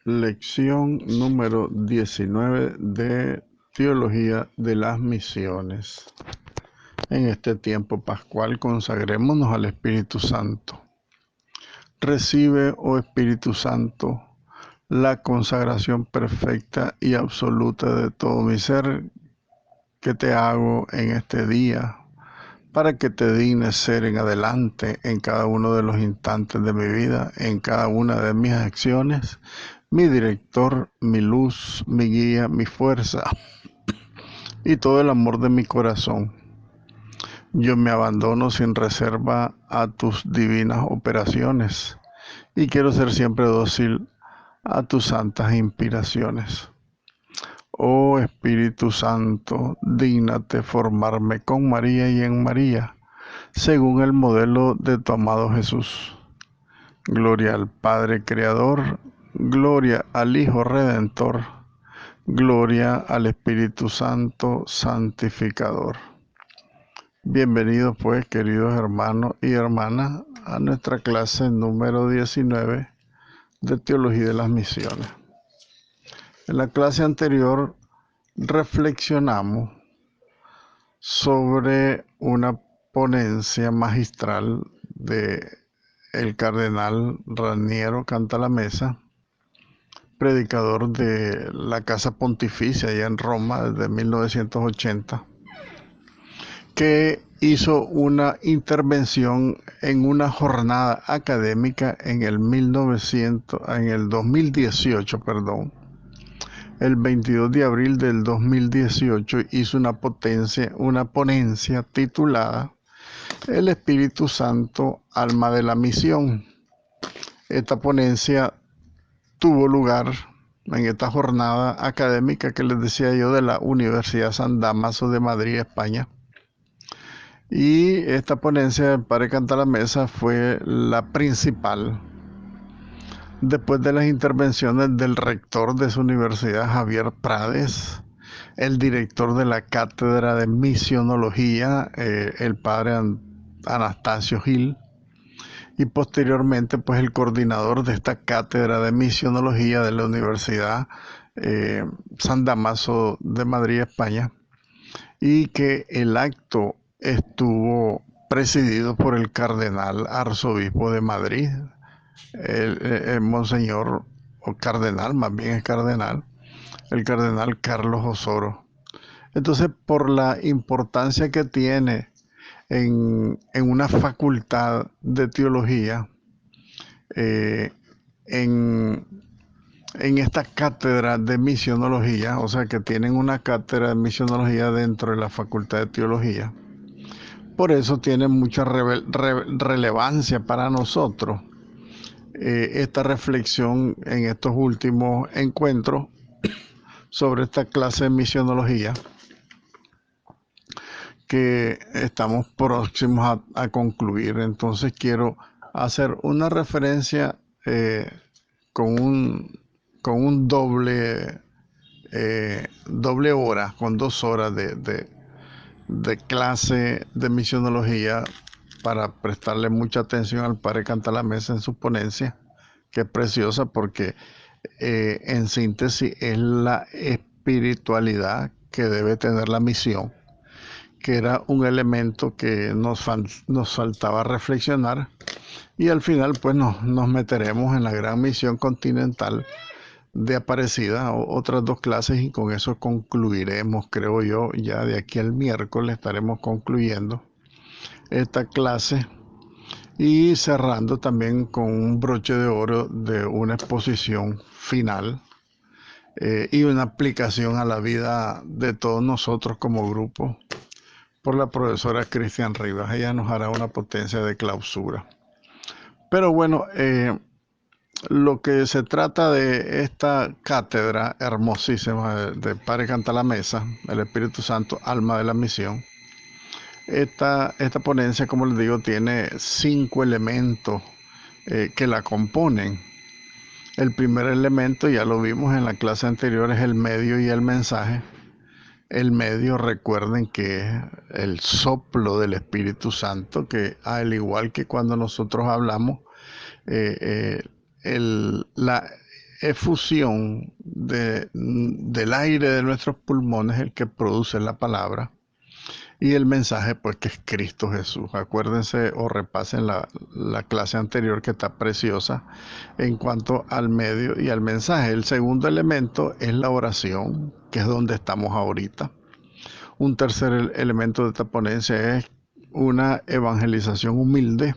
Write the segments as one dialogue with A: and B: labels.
A: Lección número 19 de Teología de las Misiones. En este tiempo pascual consagrémonos al Espíritu Santo. Recibe, oh Espíritu Santo, la consagración perfecta y absoluta de todo mi ser que te hago en este día, para que te dignes ser en adelante en cada uno de los instantes de mi vida, en cada una de mis acciones, mi director, mi luz, mi guía, mi fuerza y todo el amor de mi corazón. Yo me abandono sin reserva a tus divinas operaciones y quiero ser siempre dócil a tus santas inspiraciones. Oh Espíritu Santo, dígnate formarme con María y en María, según el modelo de tu amado Jesús. Gloria al Padre Creador, gloria al Hijo Redentor, gloria al Espíritu Santo Santificador. Bienvenidos pues, queridos hermanos y hermanas, a nuestra clase número 19 de Teología de las Misiones. En la clase anterior reflexionamos sobre una ponencia magistral de el cardenal Raniero Cantalamessa, predicador de la Casa Pontificia allá en Roma desde 1980, que hizo una intervención en una jornada académica en el 2018, el 22 de abril del 2018 hizo una ponencia titulada El Espíritu Santo, alma de la misión. Esta ponencia tuvo lugar en esta jornada académica que les decía yo de la Universidad San Dámaso de Madrid, España. Y esta ponencia del padre Cantalamessa fue la principal después de las intervenciones del rector de su universidad, Javier Prades, el director de la cátedra de misionología, el padre Anastasio Gil, y posteriormente pues el coordinador de esta cátedra de misionología de la Universidad San Dámaso de Madrid, España, y que el acto estuvo presidido por el cardenal arzobispo de Madrid, el monseñor, o cardenal, más bien es cardenal, el cardenal Carlos Osoro. Entonces, por la importancia que tiene en una facultad de teología, en esta cátedra de misionología, o sea que tienen una cátedra de misionología dentro de la facultad de teología, por eso tiene mucha relevancia para nosotros esta reflexión en estos últimos encuentros sobre esta clase de misionología que estamos próximos a concluir. Entonces quiero hacer una referencia con un doble hora, con 2 horas de clase de misionología, para prestarle mucha atención al padre Cantalamessa en su ponencia, que es preciosa porque en síntesis es la espiritualidad que debe tener la misión, que era un elemento que nos faltaba reflexionar, y al final pues nos meteremos en la gran misión continental de Aparecida, otras 2 clases, y con eso concluiremos, creo yo, ya de aquí al miércoles estaremos concluyendo esta clase y cerrando también con un broche de oro de una exposición final y una aplicación a la vida de todos nosotros como grupo por la profesora Cristian Rivas. Ella nos hará una potencia de clausura. Pero bueno, lo que se trata de esta cátedra hermosísima de Padre Cantalamessa, el Espíritu Santo, alma de la misión, esta ponencia, como les digo, tiene 5 elementos que la componen. El primer elemento, ya lo vimos en la clase anterior, es el medio y el mensaje. El medio, recuerden que es el soplo del Espíritu Santo, que al igual que cuando nosotros hablamos, efusión del aire de nuestros pulmones el que produce la palabra. Y el mensaje, pues, que es Cristo Jesús. Acuérdense o repasen la clase anterior que está preciosa en cuanto al medio y al mensaje. El segundo elemento es la oración, que es donde estamos ahorita. Un tercer elemento de esta ponencia es una evangelización humilde.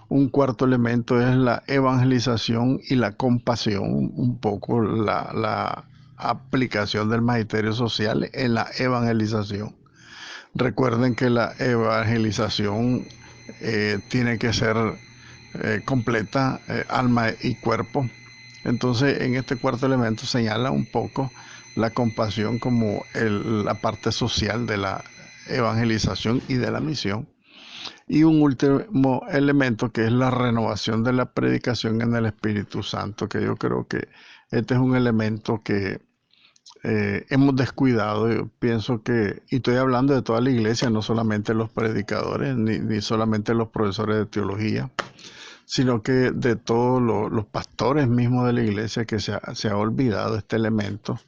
A: Un cuarto elemento es la evangelización y la compasión, un poco la aplicación del magisterio social en la evangelización. Recuerden que la evangelización tiene que ser completa, alma y cuerpo. Entonces, en este cuarto elemento señala un poco la compasión como la parte social de la evangelización y de la misión. Y un último elemento que es la renovación de la predicación en el Espíritu Santo, que yo creo que este es un elemento que hemos descuidado. Yo pienso que, y estoy hablando de toda la iglesia, no solamente los predicadores, ni solamente los profesores de teología, sino que de todos los pastores mismos de la iglesia, que se ha olvidado este elemento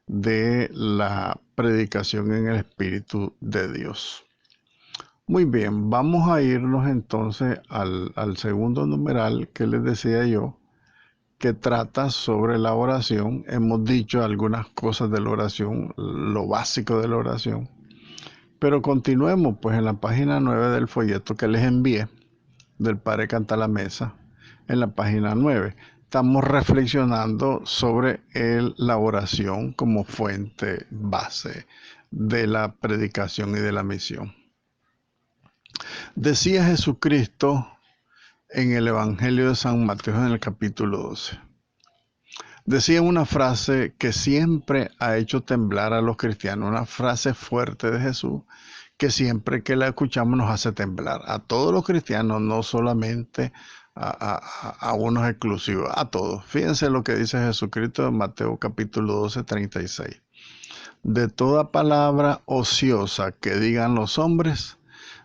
A: de la predicación en el Espíritu de Dios. Muy bien, vamos a irnos entonces al segundo numeral que les decía yo, que trata sobre la oración. Hemos dicho algunas cosas de la oración, lo básico de la oración, pero continuemos pues en la página 9 del folleto que les envié del Padre Canta la Mesa. En la página 9 estamos reflexionando sobre la oración como fuente base de la predicación y de la misión. Decía Jesucristo en el Evangelio de San Mateo en el capítulo 12. Decía una frase que siempre ha hecho temblar a los cristianos, una frase fuerte de Jesús que siempre que la escuchamos nos hace temblar. A todos los cristianos, no solamente a unos exclusivos, a todos. Fíjense lo que dice Jesucristo en Mateo capítulo 12, 36. De toda palabra ociosa que digan los hombres,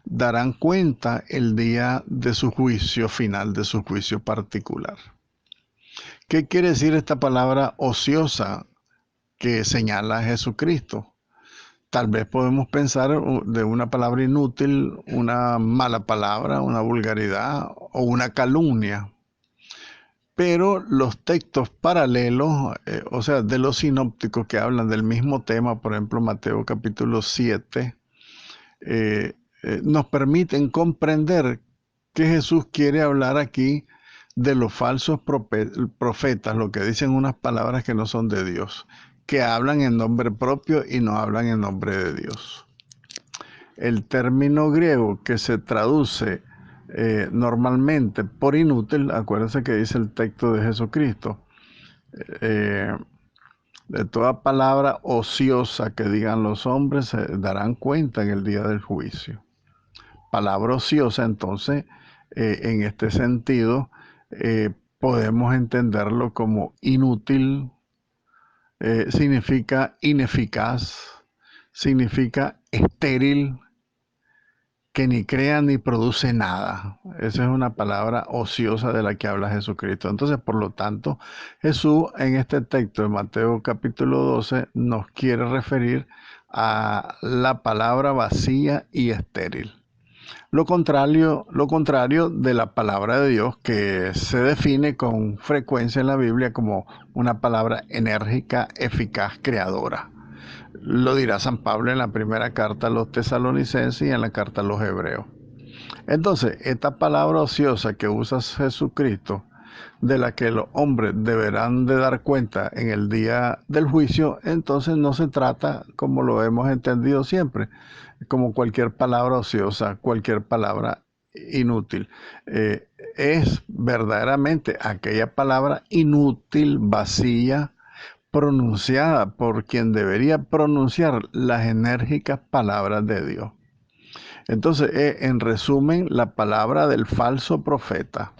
A: darán cuenta el día de su juicio final, de su juicio particular. ¿Qué quiere decir esta palabra ociosa que señala Jesucristo? Tal vez podemos pensar de una palabra inútil, una mala palabra, una vulgaridad o una calumnia. Pero los textos paralelos, o sea, de los sinópticos que hablan del mismo tema, por ejemplo, Mateo capítulo 7, nos permiten comprender que Jesús quiere hablar aquí de los falsos profetas, lo que dicen unas palabras que no son de Dios, que hablan en nombre propio y no hablan en nombre de Dios. El término griego que se traduce normalmente por inútil, acuérdense que dice el texto de Jesucristo, de toda palabra ociosa que digan los hombres se darán cuenta en el día del juicio. Palabra ociosa, entonces, en este sentido, podemos entenderlo como inútil, significa ineficaz, significa estéril, que ni crea ni produce nada. Esa es una palabra ociosa de la que habla Jesucristo. Entonces, por lo tanto, Jesús en este texto de Mateo capítulo 12 nos quiere referir a la palabra vacía y estéril. Lo contrario de la palabra de Dios, que se define con frecuencia en la Biblia como una palabra enérgica, eficaz, creadora. Lo dirá San Pablo en la primera carta a los tesalonicenses y en la carta a los hebreos. Entonces, esta palabra ociosa que usa Jesucristo, de la que los hombres deberán de dar cuenta en el día del juicio, entonces no se trata, como lo hemos entendido siempre, como cualquier palabra ociosa, cualquier palabra inútil. Es verdaderamente aquella palabra inútil, vacía, pronunciada por quien debería pronunciar las enérgicas palabras de Dios. Entonces, en resumen, la palabra del falso profeta,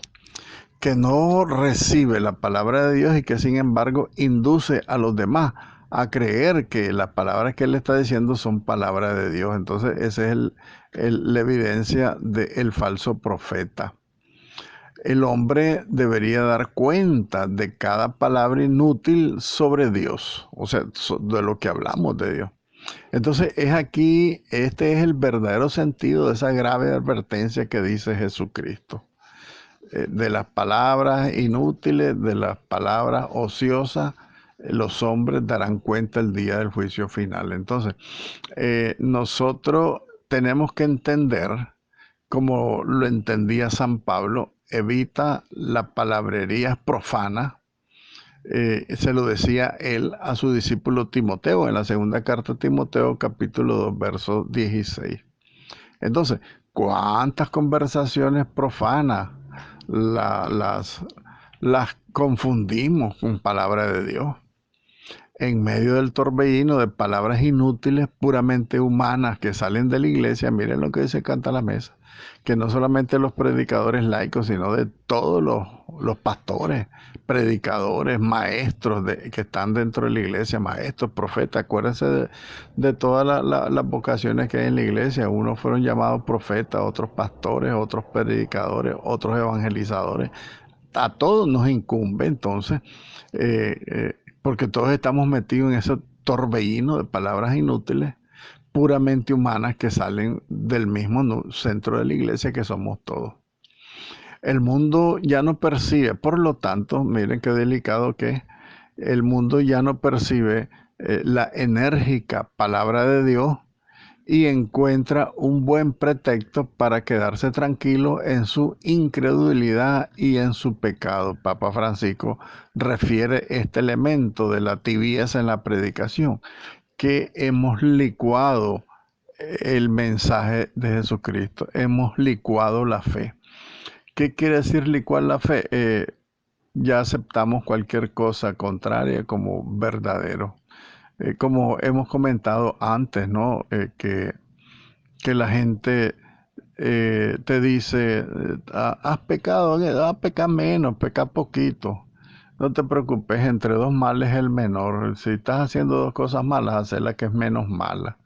A: que no recibe la palabra de Dios y que sin embargo induce a los demás a creer que las palabras que él está diciendo son palabras de Dios. Entonces, esa es la evidencia del falso profeta. el hombre debería dar cuenta de cada palabra inútil sobre Dios, o sea, de lo que hablamos de Dios. Entonces es aquí, este es el verdadero sentido de esa grave advertencia que dice Jesucristo. De las palabras inútiles, de las palabras ociosas, los hombres darán cuenta el día del juicio final. Entonces, nosotros tenemos que entender, como lo entendía San Pablo, evita la palabrería profana. Se lo decía él a su discípulo Timoteo en la segunda carta de Timoteo, capítulo 2, verso 16. Entonces, ¿cuántas conversaciones profanas las confundimos con palabra de Dios? En medio del torbellino de palabras inútiles, puramente humanas, que salen de la iglesia, miren lo que dice Canta la Mesa, que no solamente los predicadores laicos, sino de todos los pastores, predicadores, maestros que están dentro de la iglesia, maestros, profetas, acuérdense de todas las vocaciones que hay en la iglesia. Unos fueron llamados profetas, otros pastores, otros predicadores, otros evangelizadores. A todos nos incumbe entonces, porque todos estamos metidos en ese torbellino de palabras inútiles, puramente humanas, que salen del mismo centro de la iglesia, que somos todos. El mundo ya no percibe, por lo tanto, miren qué delicado que es, el mundo ya no percibe la enérgica palabra de Dios y encuentra un buen pretexto para quedarse tranquilo en su incredulidad y en su pecado. Papa Francisco refiere este elemento de la tibieza en la predicación, que hemos licuado el mensaje de Jesucristo, hemos licuado la fe. ¿Qué quiere decir licuar la fe? Ya aceptamos cualquier cosa contraria como verdadero. Como hemos comentado antes, ¿no? Que la gente te dice, has pecado, peca menos, peca poquito. No te preocupes, entre dos males el menor. Si estás haciendo dos cosas malas, haz la que es menos mala.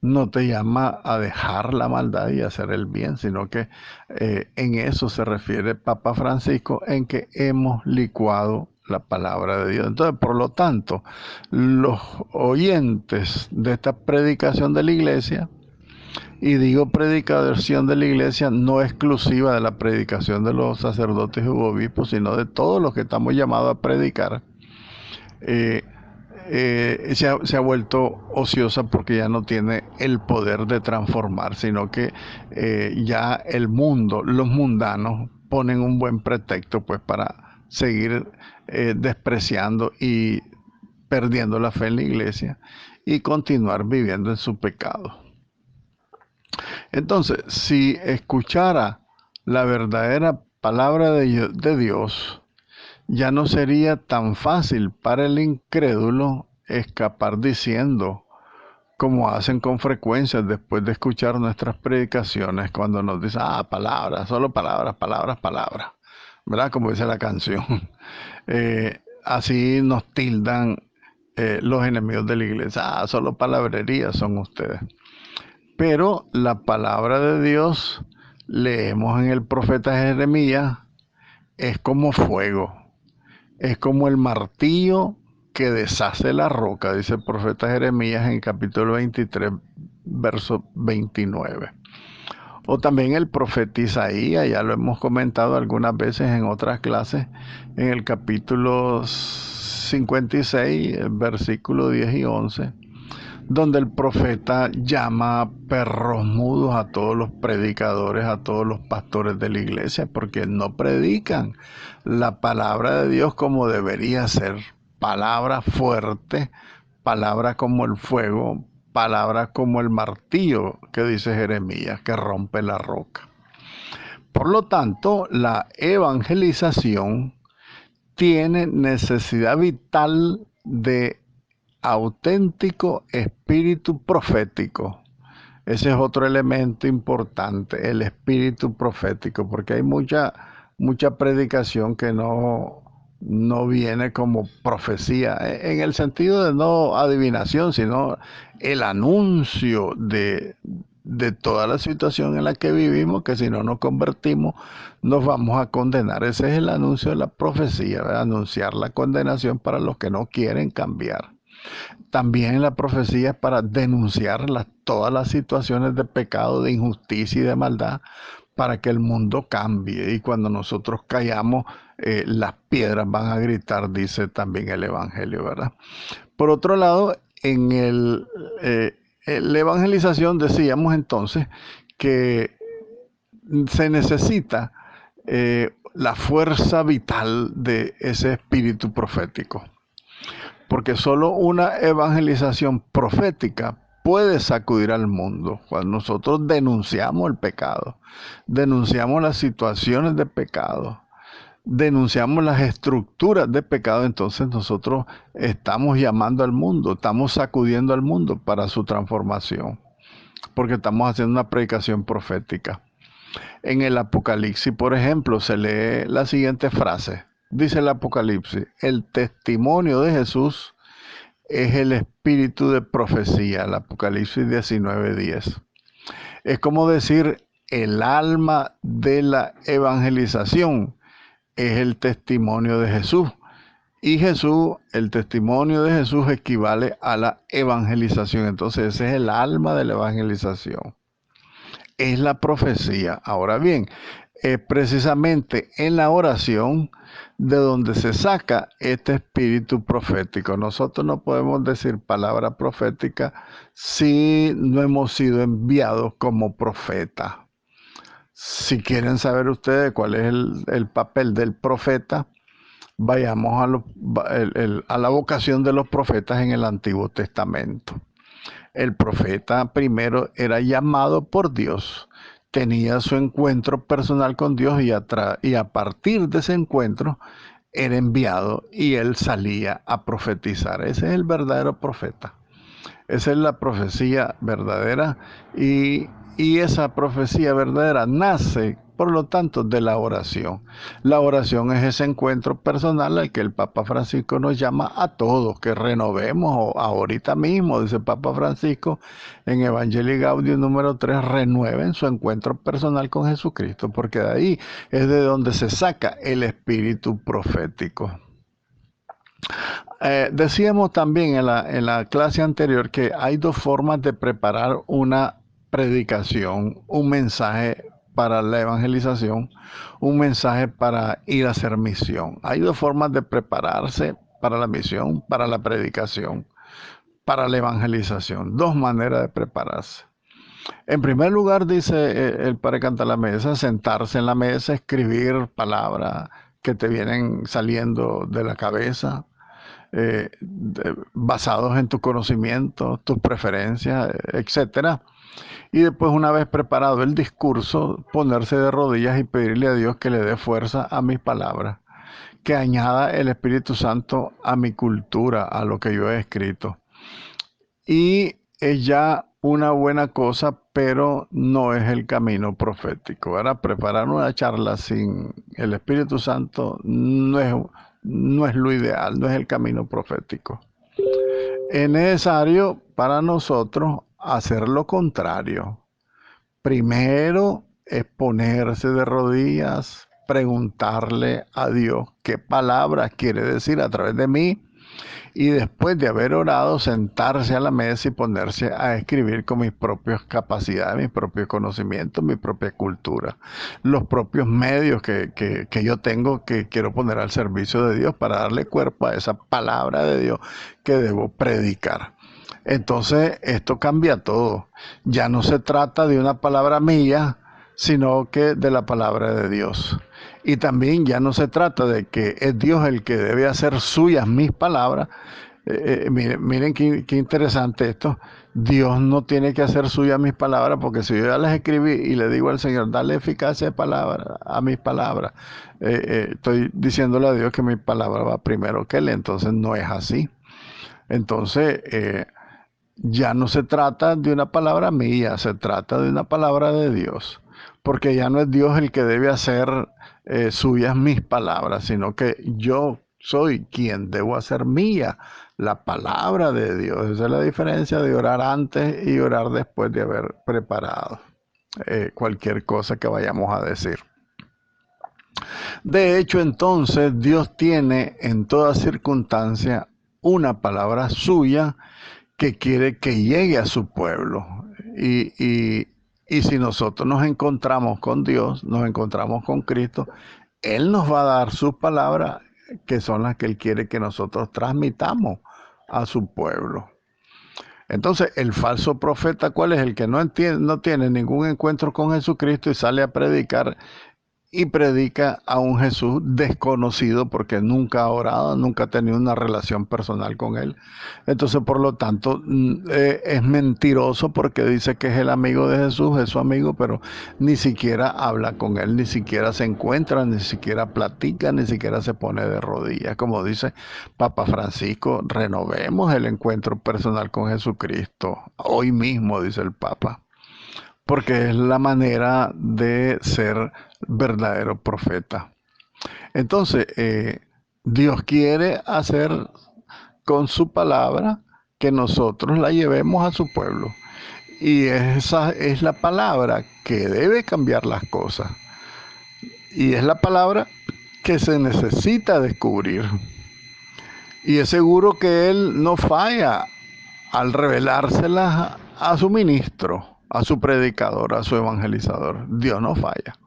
A: No te llama a dejar la maldad y hacer el bien, sino que en eso se refiere Papa Francisco, en que hemos licuado la palabra de Dios. Entonces, por lo tanto, los oyentes de esta predicación de la iglesia, y digo predicación de la iglesia no exclusiva de la predicación de los sacerdotes u obispos, sino de todos los que estamos llamados a predicar, eh, se ha vuelto ociosa porque ya no tiene el poder de transformar, sino que ya el mundo, los mundanos, ponen un buen pretexto pues para seguir despreciando y perdiendo la fe en la iglesia y continuar viviendo en su pecado. Entonces, si escuchara la verdadera palabra de Dios, ya no sería tan fácil para el incrédulo escapar diciendo, como hacen con frecuencia después de escuchar nuestras predicaciones, cuando nos dicen, palabras, solo palabras, palabras, palabras, ¿verdad? Como dice la canción. Así nos tildan los enemigos de la iglesia. Solo palabrerías son ustedes. Pero la palabra de Dios, leemos en el profeta Jeremías, es como fuego, es como el martillo que deshace la roca, dice el profeta Jeremías en capítulo 23, verso 29. O también el profeta Isaías, ya lo hemos comentado algunas veces en otras clases, en el capítulo 56, versículo 10 y 11, donde el profeta llama perros mudos a todos los predicadores, a todos los pastores de la iglesia, porque no predican la palabra de Dios como debería ser. Palabra fuerte, palabra como el fuego, palabra como el martillo que dice Jeremías, que rompe la roca. Por lo tanto, la evangelización tiene necesidad vital de auténtico espíritu profético. Ese es otro elemento importante, el espíritu profético, porque hay mucha predicación que no viene como profecía, en el sentido de no adivinación, sino el anuncio de toda la situación en la que vivimos, que si no nos convertimos nos vamos a condenar. Ese es el anuncio de la profecía, ¿verdad? Anunciar la condenación para los que no quieren cambiar. También la profecía es para denunciar todas las situaciones de pecado, de injusticia y de maldad, para que el mundo cambie. Y cuando nosotros callamos, las piedras van a gritar, dice también el Evangelio, ¿verdad? Por otro lado, la evangelización decíamos entonces que se necesita la fuerza vital de ese espíritu profético. Porque solo una evangelización profética puede sacudir al mundo. Cuando nosotros denunciamos el pecado, denunciamos las situaciones de pecado, denunciamos las estructuras de pecado, entonces nosotros estamos llamando al mundo, estamos sacudiendo al mundo para su transformación, porque estamos haciendo una predicación profética. En el Apocalipsis, por ejemplo, se lee la siguiente frase. Dice el Apocalipsis: el testimonio de Jesús es el espíritu de profecía. El Apocalipsis 19:10. Es como decir, el alma de la evangelización es el testimonio de Jesús. Y Jesús, el testimonio de Jesús equivale a la evangelización. Entonces ese es el alma de la evangelización. Es la profecía. Ahora bien, es precisamente en la oración de donde se saca este espíritu profético. Nosotros no podemos decir palabra profética si no hemos sido enviados como profetas. Si quieren saber ustedes cuál es el papel del profeta, vayamos a la vocación de los profetas en el Antiguo Testamento. El profeta primero era llamado por Dios, tenía su encuentro personal con Dios y a partir de ese encuentro era enviado y él salía a profetizar. Ese es el verdadero profeta. Esa es la profecía verdadera y esa profecía verdadera nace, por lo tanto, de la oración. La oración es ese encuentro personal al que el Papa Francisco nos llama a todos, que renovemos ahorita mismo, dice el Papa Francisco, en Evangelii Gaudium número 3, renueven su encuentro personal con Jesucristo, porque de ahí es de donde se saca el espíritu profético. Decíamos también en la clase anterior que hay dos formas de preparar una predicación, un mensaje para la evangelización, un mensaje para ir a hacer misión. Hay dos formas de prepararse para la misión, para la predicación, para la evangelización. Dos maneras de prepararse. En primer lugar, dice el Padre Canta la Mesa, sentarse en la mesa, escribir palabras que te vienen saliendo de la cabeza, basados en tu conocimiento, tus preferencias, etcétera. Y después, una vez preparado el discurso, ponerse de rodillas y pedirle a Dios que le dé fuerza a mis palabras, que añada el Espíritu Santo a mi cultura, a lo que yo he escrito. Y es ya una buena cosa, pero no es el camino profético, ¿verdad? Preparar una charla sin el Espíritu Santo no es lo ideal, no es el camino profético. Es necesario para nosotros hacer lo contrario. Primero es ponerse de rodillas, preguntarle a Dios qué palabras quiere decir a través de mí, y después de haber orado, sentarse a la mesa y ponerse a escribir con mis propias capacidades, mis propios conocimientos, mi propia cultura, los propios medios que yo tengo, que quiero poner al servicio de Dios para darle cuerpo a esa palabra de Dios que debo predicar. Entonces esto cambia todo. Ya no se trata de una palabra mía, sino que de la palabra de Dios. Y también ya no se trata de que es Dios el que debe hacer suyas mis palabras. Miren qué interesante esto. Dios no tiene que hacer suyas mis palabras, porque si yo ya las escribí y le digo al Señor, dale eficacia de palabra a mis palabras, estoy diciéndole a Dios que mi palabra va primero que Él. Entonces no es así. Entonces ya no se trata de una palabra mía, se trata de una palabra de Dios, porque ya no es Dios el que debe hacer suyas mis palabras, sino que yo soy quien debo hacer mía la palabra de Dios. Esa es la diferencia de orar antes y orar después de haber preparado cualquier cosa que vayamos a decir. De hecho, entonces, Dios tiene en toda circunstancia una palabra suya que quiere que llegue a su pueblo. Y si nosotros nos encontramos con Dios, nos encontramos con Cristo, Él nos va a dar sus palabras, que son las que Él quiere que nosotros transmitamos a su pueblo. Entonces, el falso profeta, ¿cuál es? El que no tiene ningún encuentro con Jesucristo y sale a predicar y predica a un Jesús desconocido porque nunca ha orado, nunca ha tenido una relación personal con él. Entonces, por lo tanto, es mentiroso porque dice que es el amigo de Jesús, es su amigo, pero ni siquiera habla con él, ni siquiera se encuentra, ni siquiera platica, ni siquiera se pone de rodillas. Como dice Papa Francisco, renovemos el encuentro personal con Jesucristo. Hoy mismo, dice el Papa, porque es la manera de ser verdadero profeta. Entonces, Dios quiere hacer con su palabra que nosotros la llevemos a su pueblo. Y esa es la palabra que debe cambiar las cosas. Y es la palabra que se necesita descubrir. Y es seguro que Él no falla al revelárselas a su ministro, a su predicador, a su evangelizador. Dios no falla.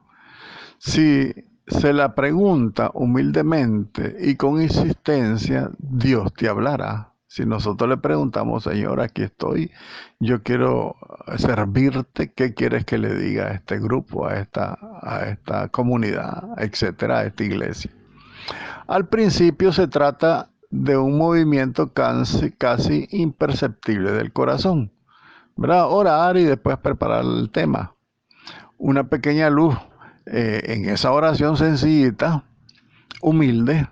A: Si se la pregunta humildemente y con insistencia, Dios te hablará. Si nosotros le preguntamos, Señor, aquí estoy, yo quiero servirte, ¿qué quieres que le diga a este grupo, a esta comunidad, etcétera, a esta iglesia? Al principio se trata de un movimiento casi imperceptible del corazón, ¿verdad? Orar y después preparar el tema. Una pequeña luz en esa oración sencillita, humilde,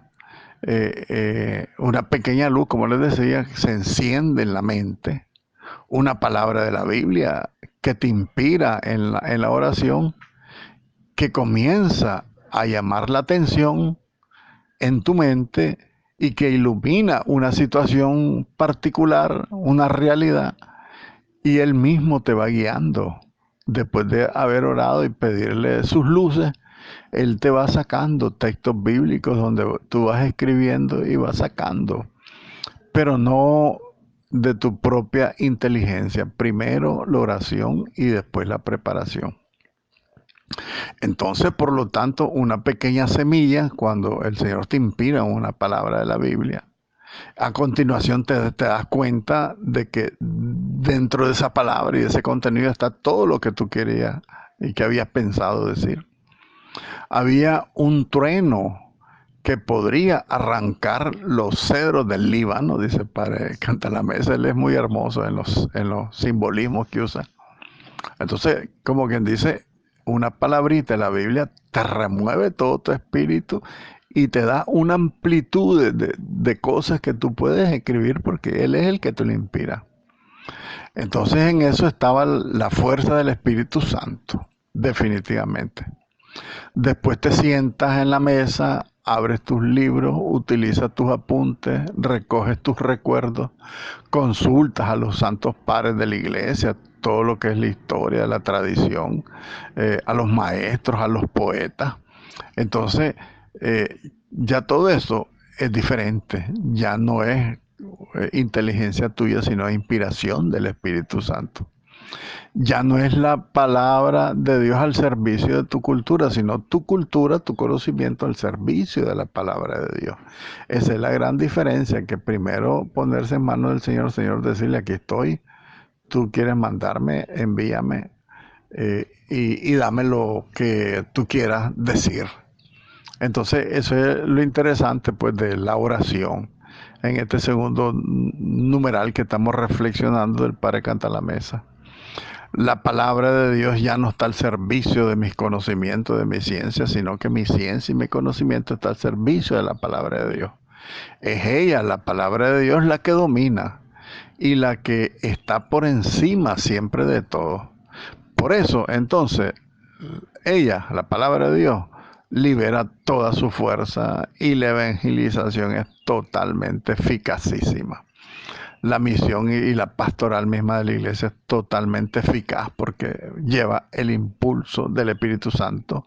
A: una pequeña luz, como les decía, se enciende en la mente. Una palabra de la Biblia que te inspira en la oración, que comienza a llamar la atención en tu mente y que ilumina una situación particular, una realidad, y Él mismo te va guiando. Después de haber orado y pedirle sus luces, Él te va sacando textos bíblicos donde tú vas escribiendo y vas sacando, pero no de tu propia inteligencia. Primero la oración y después la preparación. Entonces, por lo tanto, una pequeña semilla, cuando el Señor te inspira una palabra de la Biblia, a continuación te das cuenta de que dentro de esa palabra y de ese contenido está todo lo que tú querías y que habías pensado decir. Había un trueno que podría arrancar los cedros del Líbano, dice el padre Cantalamessa. Él es muy hermoso en los simbolismos que usa. Entonces, como quien dice, una palabrita de la Biblia te remueve todo tu espíritu y te da una amplitud de cosas que tú puedes escribir porque Él es el que te lo inspira. Entonces en eso estaba la fuerza del Espíritu Santo, definitivamente. Después te sientas en la mesa, abres tus libros, utilizas tus apuntes, recoges tus recuerdos, consultas a los santos padres de la iglesia, todo lo que es la historia, la tradición, a los maestros, a los poetas. Entonces, ya todo eso es diferente, ya no es inteligencia tuya, sino inspiración del Espíritu Santo. Ya no es la palabra de Dios al servicio de tu cultura, sino tu cultura, tu conocimiento al servicio de la palabra de Dios. Esa es la gran diferencia, que primero ponerse en manos del Señor, Señor, decirle, aquí estoy, tú quieres mandarme, envíame y dame lo que tú quieras decir. Entonces, eso es lo interesante, pues, de la oración. En este segundo numeral que estamos reflexionando del Padre Cantalamessa. La palabra de Dios ya no está al servicio de mis conocimientos, de mi ciencia, sino que mi ciencia y mi conocimiento está al servicio de la palabra de Dios. Es ella, la palabra de Dios, la que domina y la que está por encima siempre de todo. Por eso, entonces, ella, la palabra de Dios, libera toda su fuerza y la evangelización es totalmente eficacísima. La misión y la pastoral misma de la iglesia es totalmente eficaz porque lleva el impulso del Espíritu Santo,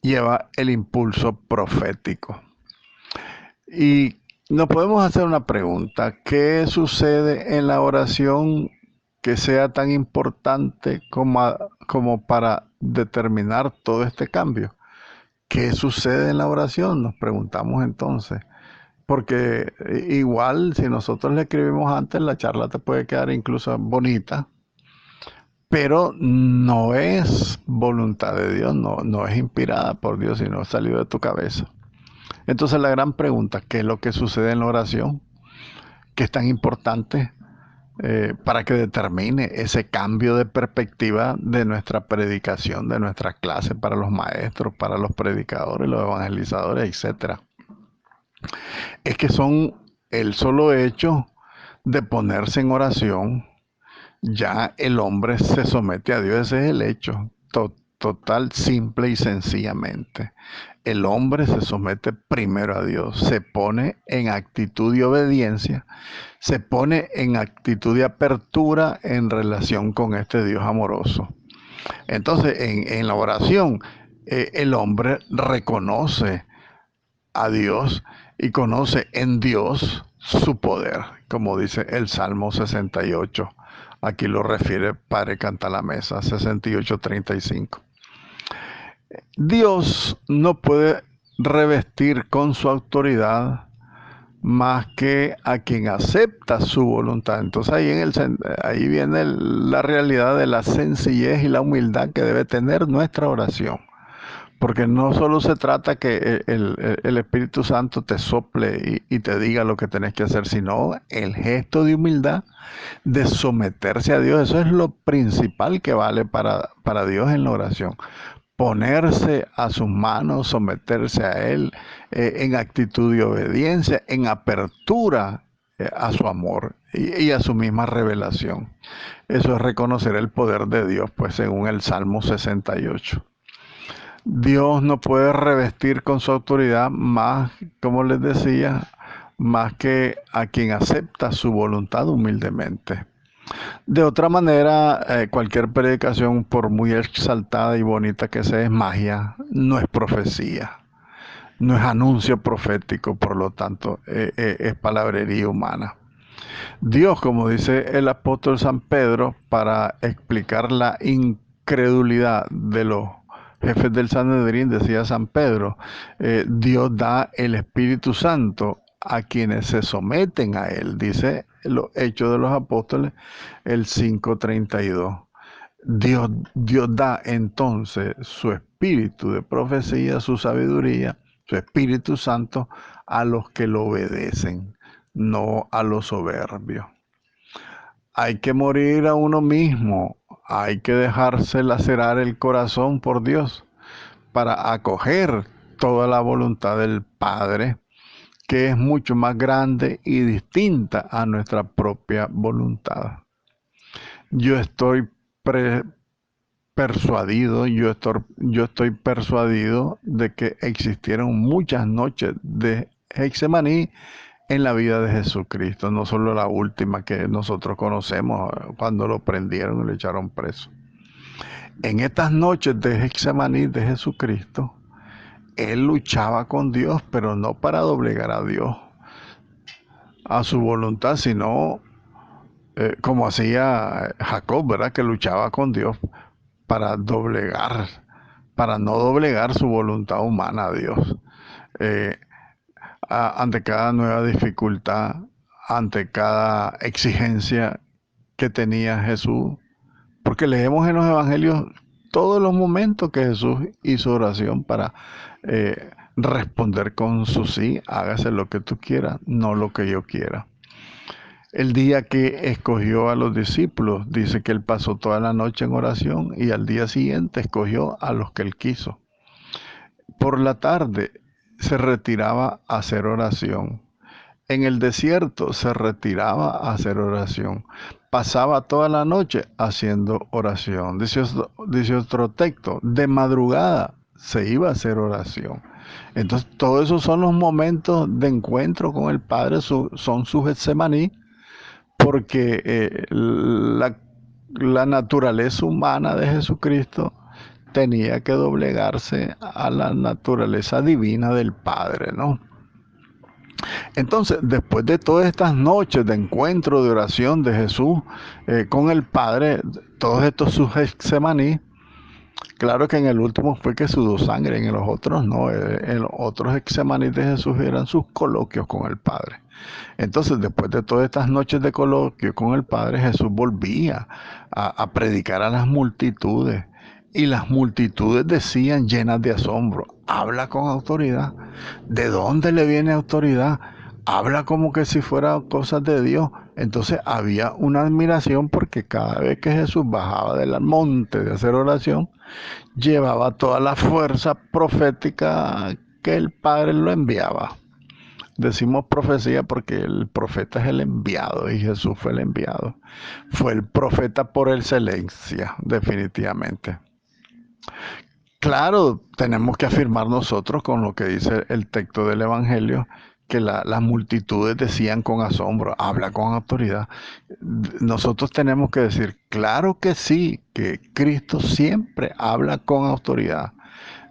A: lleva el impulso profético. Y nos podemos hacer una pregunta: ¿qué sucede en la oración que sea tan importante como para determinar todo este cambio? ¿Qué sucede en la oración? Nos preguntamos entonces. Porque igual si nosotros le escribimos antes, la charla te puede quedar incluso bonita, pero no es voluntad de Dios, no es inspirada por Dios, sino salió de tu cabeza. Entonces la gran pregunta: ¿qué es lo que sucede en la oración? ¿Qué es tan importante para que determine ese cambio de perspectiva de nuestra predicación, de nuestra clase para los maestros, para los predicadores, los evangelizadores, etcétera? Es que son el solo hecho de ponerse en oración, ya el hombre se somete a Dios. Ese es el hecho total, simple y sencillamente. El hombre se somete primero a Dios, se pone en actitud de obediencia, se pone en actitud de apertura en relación con este Dios amoroso. Entonces, en la oración, el hombre reconoce a Dios y conoce en Dios su poder, como dice el Salmo 68. Aquí lo refiere Padre Canta la Mesa, 68:35. Dios no puede revestir con su autoridad más que a quien acepta su voluntad. Entonces ahí viene la realidad de la sencillez y la humildad que debe tener nuestra oración. Porque no solo se trata que el Espíritu Santo te sople y te diga lo que tenés que hacer, sino el gesto de humildad, de someterse a Dios. Eso es lo principal que vale para Dios en la oración. Ponerse a sus manos, someterse a Él en actitud de obediencia, en apertura a su amor y a su misma revelación. Eso es reconocer el poder de Dios, pues según el Salmo 68. Dios no puede revestir con su autoridad más, como les decía, más que a quien acepta su voluntad humildemente. De otra manera, cualquier predicación, por muy exaltada y bonita que sea, es magia, no es profecía, no es anuncio profético, por lo tanto, es palabrería humana. Dios, como dice el apóstol San Pedro, para explicar la incredulidad de los jefes del Sanedrín, decía San Pedro, Dios da el Espíritu Santo a quienes se someten a Él. Dice los Hechos de los Apóstoles, el 5:32. Dios da entonces su espíritu de profecía, su sabiduría, su Espíritu Santo a los que lo obedecen, no a los soberbios. Hay que morir a uno mismo, hay que dejarse lacerar el corazón por Dios para acoger toda la voluntad del Padre, que es mucho más grande y distinta a nuestra propia voluntad. Yo estoy persuadido, yo estoy persuadido de que existieron muchas noches de Getsemaní en la vida de Jesucristo, no solo la última que nosotros conocemos, cuando lo prendieron y lo echaron preso. En estas noches de Getsemaní de Jesucristo, Él luchaba con Dios, pero no para doblegar a Dios a su voluntad, sino como hacía Jacob, ¿verdad? Que luchaba con Dios para para no doblegar su voluntad humana a Dios. Eh, Ante cada nueva dificultad, ante cada exigencia que tenía Jesús, porque leemos en los evangelios todos los momentos que Jesús hizo oración para responder con su sí: hágase lo que tú quieras, no lo que yo quiera. El día que escogió a los discípulos, dice que Él pasó toda la noche en oración y al día siguiente escogió a los que Él quiso. Por la tarde se retiraba a hacer oración. En el desierto se retiraba a hacer oración. Pasaba toda la noche haciendo oración. Dice otro texto: de madrugada se iba a hacer oración. Entonces, todos esos son los momentos de encuentro con el Padre, son sus Getsemaní, porque la naturaleza humana de Jesucristo tenía que doblegarse a la naturaleza divina del Padre, ¿no? Entonces, después de todas estas noches de encuentro, de oración de Jesús con el Padre, todos estos sus Getsemaní, claro que en el último fue que sudó sangre, en los otros no, en los otros Getsemaní de Jesús eran sus coloquios con el Padre. Entonces, después de todas estas noches de coloquio con el Padre, Jesús volvía a predicar a las multitudes. Y las multitudes decían, llenas de asombro, habla con autoridad. ¿De dónde le viene autoridad? Habla como que si fuera cosas de Dios. Entonces había una admiración porque cada vez que Jesús bajaba del monte de hacer oración, llevaba toda la fuerza profética que el Padre lo enviaba. Decimos profecía porque el profeta es el enviado y Jesús fue el enviado. Fue el profeta por excelencia, definitivamente. Claro, tenemos que afirmar nosotros con lo que dice el texto del Evangelio, que las multitudes decían con asombro, habla con autoridad. Nosotros tenemos que decir, claro que sí, que Cristo siempre habla con autoridad.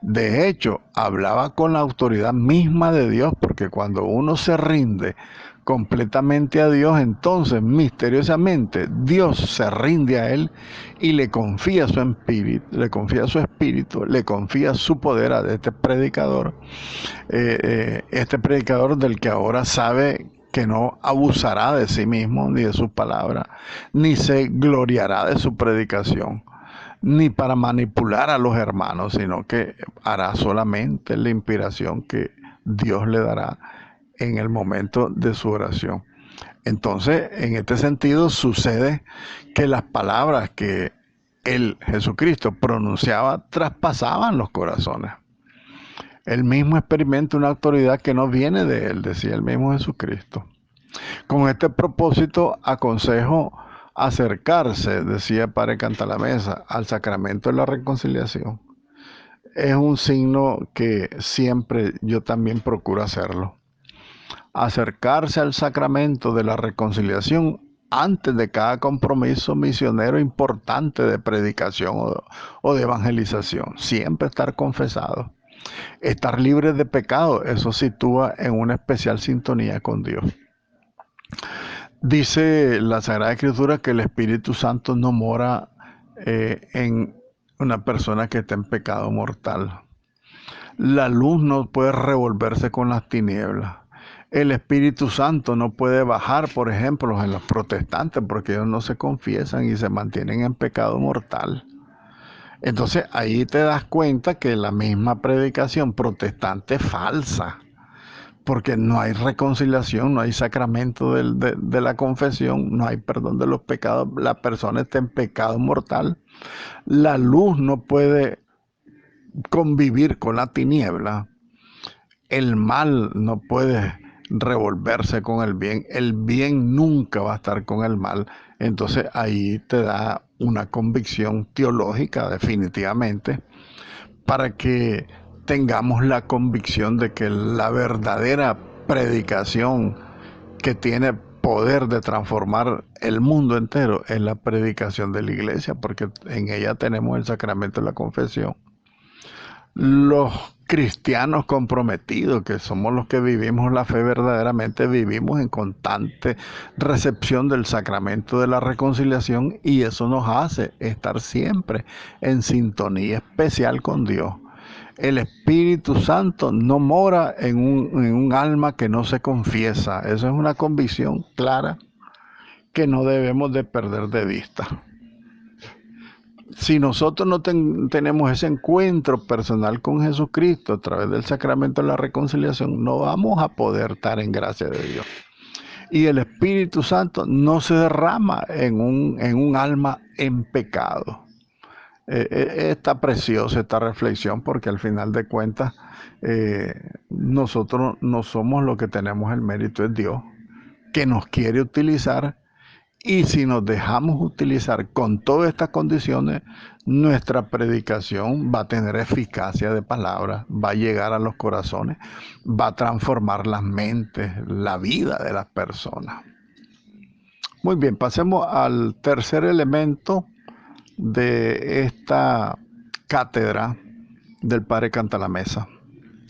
A: De hecho, hablaba con la autoridad misma de Dios, porque cuando uno se rinde completamente a Dios, entonces misteriosamente Dios se rinde a él y le confía su espíritu, le confía su poder a este predicador del que ahora sabe que no abusará de sí mismo ni de sus palabras, ni se gloriará de su predicación, ni para manipular a los hermanos, sino que hará solamente la inspiración que Dios le dará en el momento de su oración. Entonces, en este sentido, sucede que las palabras que él, Jesucristo, pronunciaba traspasaban los corazones. Él mismo experimenta una autoridad que no viene de él, decía el mismo Jesucristo. Con este propósito aconsejo acercarse, decía Padre Cantalamessa, al sacramento de la reconciliación. Es un signo que siempre yo también procuro hacerlo. Acercarse al sacramento de la reconciliación antes de cada compromiso misionero importante de predicación o de evangelización. Siempre estar confesado. Estar libre de pecado, eso sitúa en una especial sintonía con Dios. Dice la Sagrada Escritura que el Espíritu Santo no mora en una persona que está en pecado mortal. La luz no puede revolverse con las tinieblas. El Espíritu Santo no puede bajar, por ejemplo, en los protestantes, porque ellos no se confiesan y se mantienen en pecado mortal. Entonces ahí te das cuenta que la misma predicación protestante es falsa, porque no hay reconciliación, no hay sacramento de la confesión, no hay perdón de los pecados, la persona está en pecado mortal. La luz no puede convivir con la tiniebla, el mal no puede revolverse con el bien nunca va a estar con el mal. Entonces ahí te da una convicción teológica definitivamente para que tengamos la convicción de que la verdadera predicación que tiene poder de transformar el mundo entero es la predicación de la iglesia, porque en ella tenemos el sacramento de la confesión. Los cristianos comprometidos, que somos los que vivimos la fe verdaderamente, vivimos en constante recepción del sacramento de la reconciliación y eso nos hace estar siempre en sintonía especial con Dios. El Espíritu Santo no mora en un alma que no se confiesa. Eso es una convicción clara que no debemos de perder de vista. Si nosotros no tenemos ese encuentro personal con Jesucristo a través del sacramento de la reconciliación, no vamos a poder estar en gracia de Dios. Y el Espíritu Santo no se derrama en un alma en pecado. Está preciosa esta reflexión porque al final de cuentas nosotros no somos lo que tenemos el mérito, es Dios, que nos quiere utilizar Y si nos dejamos utilizar con todas estas condiciones, nuestra predicación va a tener eficacia de palabra, va a llegar a los corazones, va a transformar las mentes, la vida de las personas. Muy bien, pasemos al tercer elemento de esta cátedra del Padre Cantalamessa.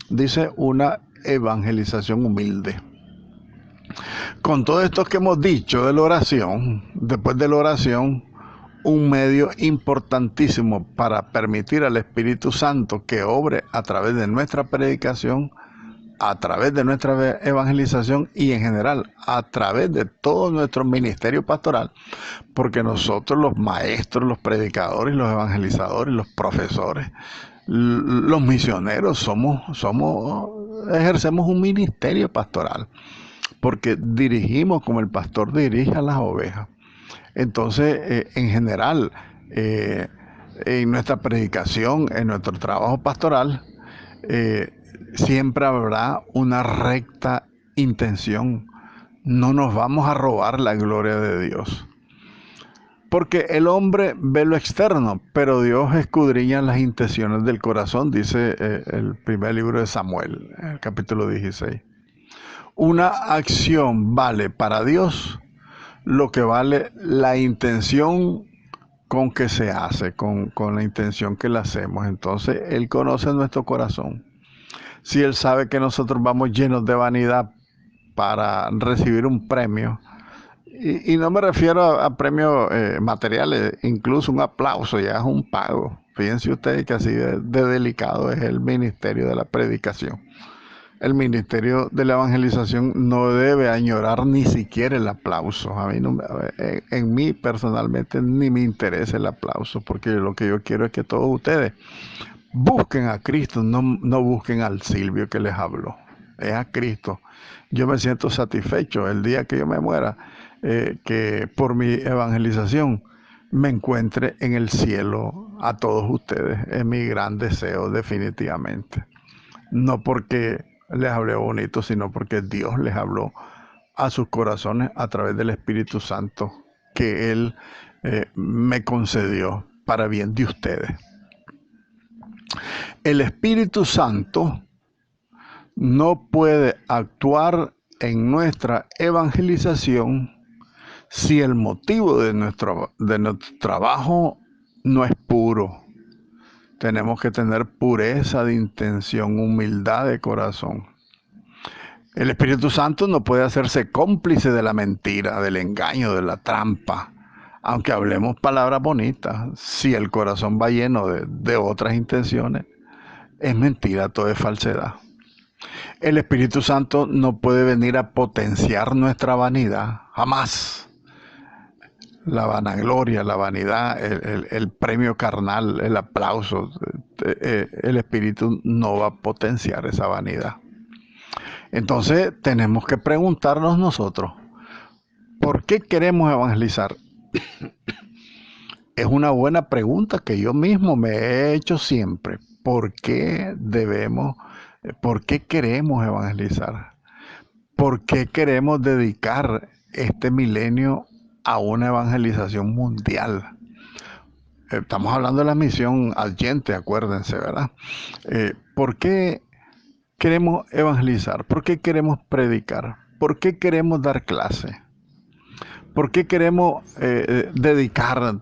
A: Dice una evangelización humilde. Con todo esto que hemos dicho de la oración, después de la oración, un medio importantísimo para permitir al Espíritu Santo que obre a través de nuestra predicación, a través de nuestra evangelización y en general a través de todo nuestro ministerio pastoral, porque nosotros los maestros, los predicadores, los evangelizadores, los profesores, los misioneros ejercemos un ministerio pastoral, porque dirigimos como el pastor dirige a las ovejas. Entonces, en general, en nuestra predicación, en nuestro trabajo pastoral, siempre habrá una recta intención. No nos vamos a robar la gloria de Dios. Porque el hombre ve lo externo, pero Dios escudriña las intenciones del corazón, dice el primer libro de Samuel, el capítulo 16. Una acción vale para Dios lo que vale la intención con que se hace, con la intención que la hacemos. Entonces, Él conoce nuestro corazón. Si Él sabe que nosotros vamos llenos de vanidad para recibir un premio, y no me refiero a premios materiales, incluso un aplauso ya es un pago. Fíjense ustedes que así de delicado es el ministerio de la predicación. El ministerio de la evangelización no debe añorar ni siquiera el aplauso. A mí en mí personalmente ni me interesa el aplauso, porque lo que yo quiero es que todos ustedes busquen a Cristo, no busquen al Silvio que les habló. Es a Cristo. Yo me siento satisfecho el día que yo me muera, que por mi evangelización me encuentre en el cielo a todos ustedes. Es mi gran deseo, definitivamente. No porque les hablé bonito, sino porque Dios les habló a sus corazones a través del Espíritu Santo que Él me concedió para bien de ustedes. El Espíritu Santo no puede actuar en nuestra evangelización si el motivo de nuestro trabajo no es puro. Tenemos que tener pureza de intención, humildad de corazón. El Espíritu Santo no puede hacerse cómplice de la mentira, del engaño, de la trampa. Aunque hablemos palabras bonitas, si el corazón va lleno de otras intenciones, es mentira, todo es falsedad. El Espíritu Santo no puede venir a potenciar nuestra vanidad, jamás. La vanagloria, la vanidad, el premio carnal, el aplauso, el Espíritu no va a potenciar esa vanidad. Entonces tenemos que preguntarnos nosotros, ¿por qué queremos evangelizar? Es una buena pregunta que yo mismo me he hecho siempre. ¿Por qué queremos evangelizar? ¿Por qué queremos dedicar este milenio a una evangelización mundial? Estamos hablando de la misión Adyente, acuérdense, ¿verdad? ¿Por qué queremos evangelizar? ¿Por qué queremos predicar? ¿Por qué queremos dar clase? ¿Por qué queremos dedicar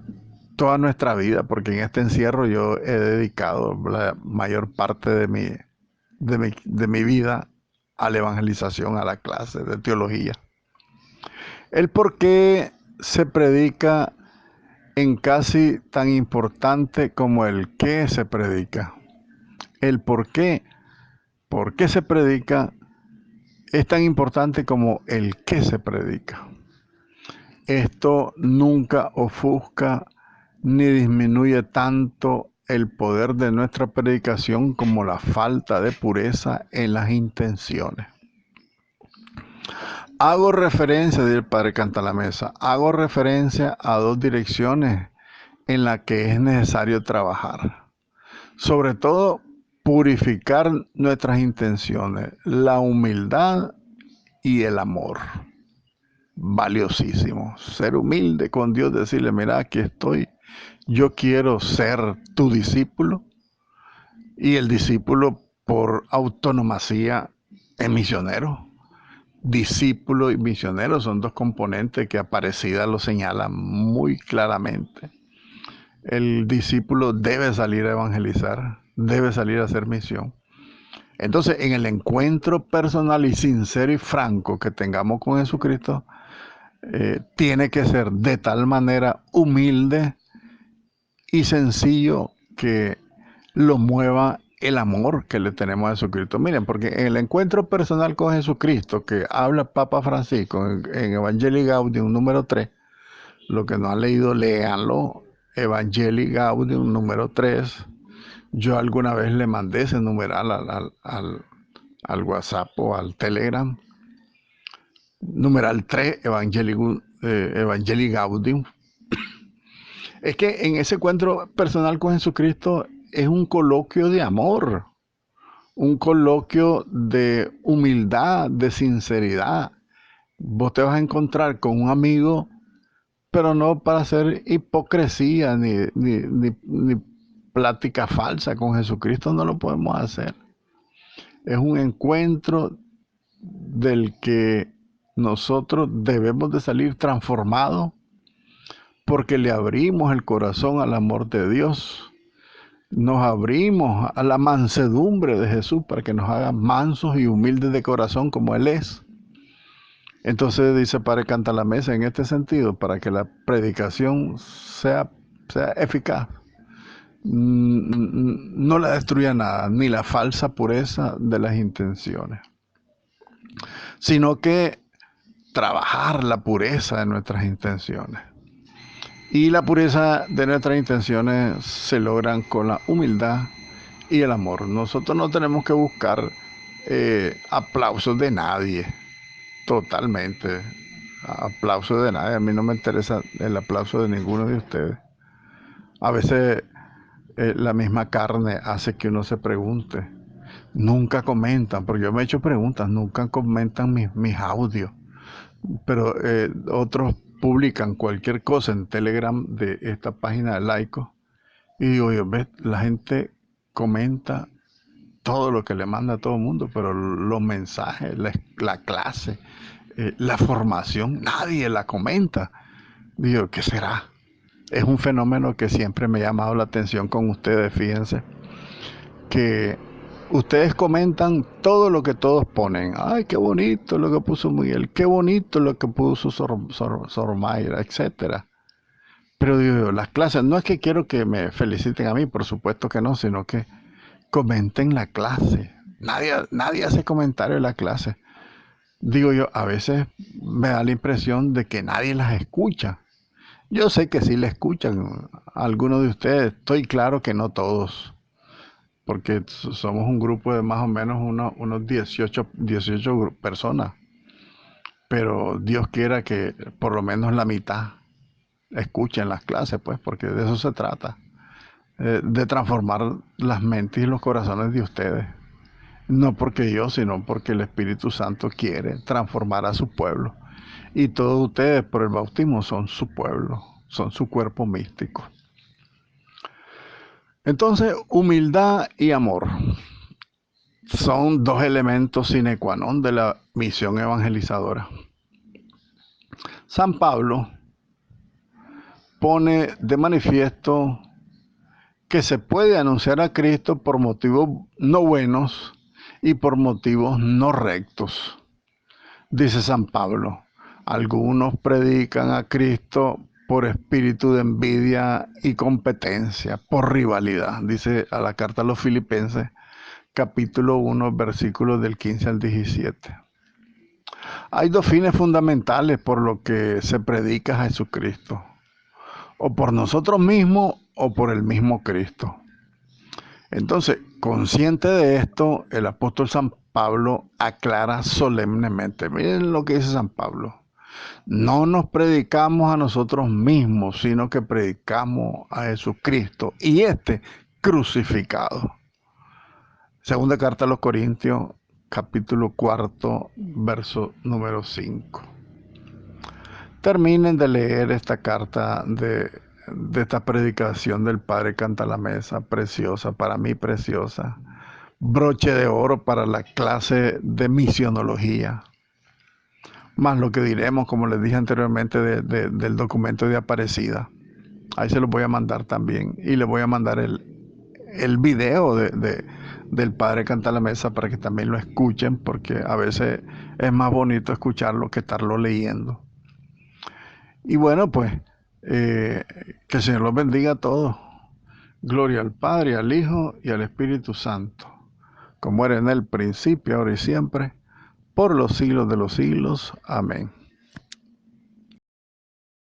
A: toda nuestra vida? Porque en este encierro yo he dedicado la mayor parte de mi vida a la evangelización, a la clase de teología. El por qué se predica en casi tan importante como el qué se predica. El por qué se predica es tan importante como el qué se predica. Esto nunca ofusca ni disminuye tanto el poder de nuestra predicación como la falta de pureza en las intenciones. Hago referencia, dice el Padre Cantalamessa, hago referencia a dos direcciones en las que es necesario trabajar. Sobre todo, purificar nuestras intenciones, la humildad y el amor. valiosísimo. Ser humilde con Dios, decirle, mira, aquí estoy, yo quiero ser tu discípulo. Y el discípulo por autonomacía es misionero. Discípulo y misionero son dos componentes que Aparecida lo señala muy claramente. El discípulo debe salir a evangelizar, debe salir a hacer misión. Entonces, en el encuentro personal y sincero y franco que tengamos con Jesucristo, tiene que ser de tal manera humilde y sencillo que lo mueva el amor que le tenemos a Jesucristo. Miren, porque en el encuentro personal con Jesucristo que habla Papa Francisco en Evangelii Gaudium número 3, lo que no han leído, léanlo. Evangelii Gaudium número 3. Yo alguna vez le mandé ese numeral al WhatsApp o al Telegram. Numeral 3, Evangelii Gaudium. Es que en ese encuentro personal con Jesucristo es un coloquio de amor, un coloquio de humildad, de sinceridad. Vos te vas a encontrar con un amigo, pero no para hacer hipocresía ni plática falsa. Con Jesucristo no lo podemos hacer. Es un encuentro del que nosotros debemos de salir transformados porque le abrimos el corazón al amor de Dios. Nos abrimos a la mansedumbre de Jesús para que nos haga mansos y humildes de corazón como Él es. Entonces dice Padre Canta la Mesa en este sentido, para que la predicación sea eficaz. No la destruya nada, ni la falsa pureza de las intenciones, sino que trabajar la pureza de nuestras intenciones. Y la pureza de nuestras intenciones se logran con la humildad y el amor. Nosotros no tenemos que buscar aplausos de nadie, totalmente. Aplausos de nadie. A mí no me interesa el aplauso de ninguno de ustedes. A veces la misma carne hace que uno se pregunte. Nunca comentan, porque yo me he hecho preguntas, nunca comentan mis audios. Pero otros publican cualquier cosa en Telegram de esta página de laicos. Y digo yo, ¿ves? La gente comenta todo lo que le manda a todo el mundo, pero los mensajes, la clase, la formación, nadie la comenta. Digo, ¿qué será? Es un fenómeno que siempre me ha llamado la atención con ustedes, fíjense, que ustedes comentan todo lo que todos ponen. Ay, qué bonito lo que puso Miguel, qué bonito lo que puso Sormayra, etcétera. Pero digo, las clases, no es que quiero que me feliciten a mí, por supuesto que no, sino que comenten la clase. Nadie hace comentario de la clase. Digo yo, a veces me da la impresión de que nadie las escucha. Yo sé que sí la escuchan algunos de ustedes, estoy claro que no todos, porque somos un grupo de más o menos unos 18 personas, pero Dios quiera que por lo menos la mitad escuchen las clases, pues, porque de eso se trata, de transformar las mentes y los corazones de ustedes. No porque yo, sino porque el Espíritu Santo quiere transformar a su pueblo. Y todos ustedes por el bautismo son su pueblo, son su cuerpo místico. Entonces, humildad y amor son dos elementos sine qua non de la misión evangelizadora. San Pablo pone de manifiesto que se puede anunciar a Cristo por motivos no buenos y por motivos no rectos. Dice San Pablo, algunos predican a Cristo por espíritu de envidia y competencia, por rivalidad. Dice a la carta a los Filipenses, capítulo 1, versículos del 15 al 17. Hay dos fines fundamentales por lo que se predica a Jesucristo, o por nosotros mismos o por el mismo Cristo. Entonces, consciente de esto, el apóstol San Pablo aclara solemnemente. Miren lo que dice San Pablo. No nos predicamos a nosotros mismos, sino que predicamos a Jesucristo y este crucificado. Segunda carta a los Corintios, capítulo 4, verso número 5. terminen de leer esta carta de esta predicación del Padre Cantalamessa, preciosa, para mí preciosa. Broche de oro para la clase de misionología. Más lo que diremos, como les dije anteriormente, del documento de Aparecida. Ahí se los voy a mandar también. Y les voy a mandar el video del Padre Cantalamessa para que también lo escuchen, porque a veces es más bonito escucharlo que estarlo leyendo. Y bueno, pues, que el Señor los bendiga a todos. Gloria al Padre, al Hijo y al Espíritu Santo, como era en el principio, ahora y siempre, por los siglos de los siglos. Amén.